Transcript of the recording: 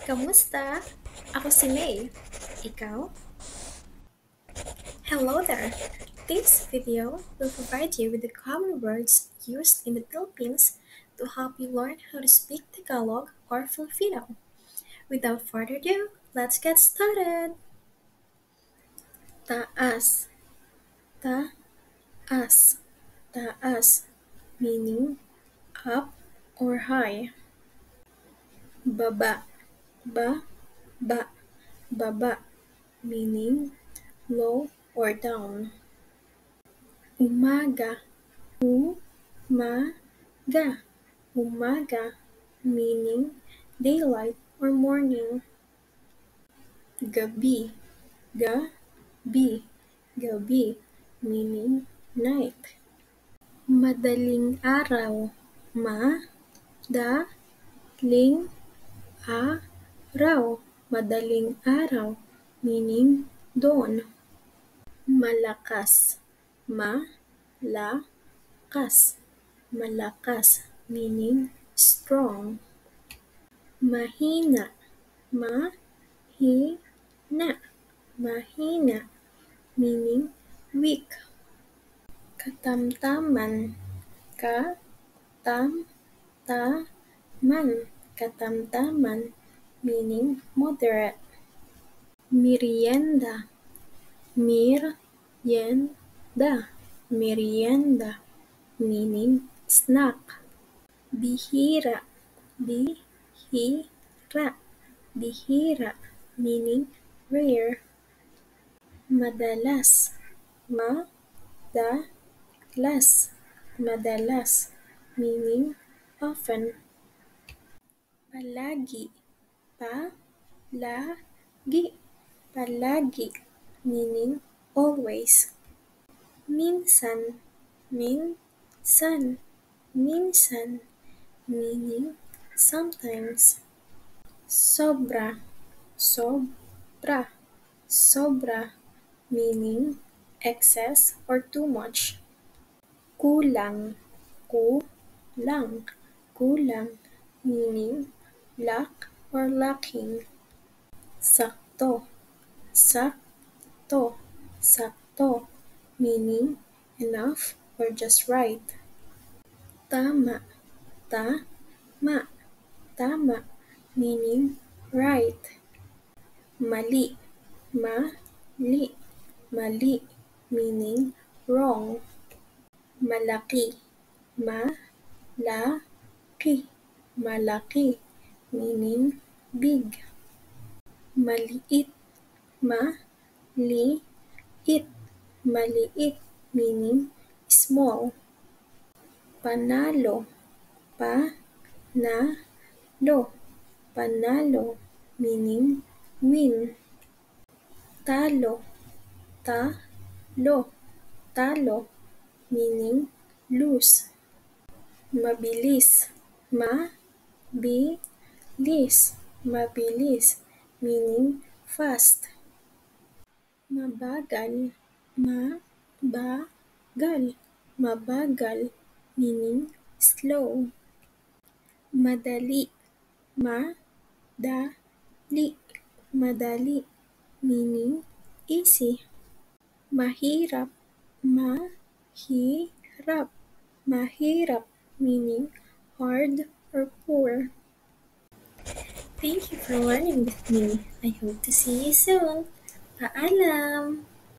Kamusta? Ako si May. Ikaw? Hello there! This video will provide you with the common words used in the Philippines to help you learn how to speak Tagalog or Filipino. Without further ado, let's get started! Taas, taas, taas, meaning up or high. Baba, ba, ba, baba, meaning low or down. Umaga, umaga, umaga, meaning daylight or morning. Gabi, gabi, gabi, meaning night. Madaling araw, madaling araw, madaling araw, meaning dawn. Malakas, malakas, malakas, meaning strong. Mahina, mahina, mahina, meaning weak. Katamtaman, katamtaman, katamtaman, meaning moderate. Merienda, merienda, merienda, meaning snack. Bihira, bihira, bihira, meaning rare. Madalas, madalas, madalas, meaning often. Palagi, palagi, palagi, meaning always. Minsan, minsan, minsan, meaning sometimes. Sobra, sobra, sobra, meaning excess or too much. Kulang, kulang, kulang, meaning lack or lacking. Sakto, sakto, sakto, meaning enough or just right. Tama, tama, tama, meaning right. Mali, mali, mali, meaning wrong. Malaki, malaki, malaki, meaning big. Maliit, maliit, maliit, meaning small. Panalo, panalo, panalo, meaning win. Talo, talo, talo, meaning lose. Mabilis, mabilis, mabilis, meaning fast. Mabagal, mabagal, mabagal, meaning slow. Madali, madali, madali, meaning easy. Mahirap, mahirap, mahirap, meaning hard or poor. Thank you for learning with me. I hope to see you soon. Paalam!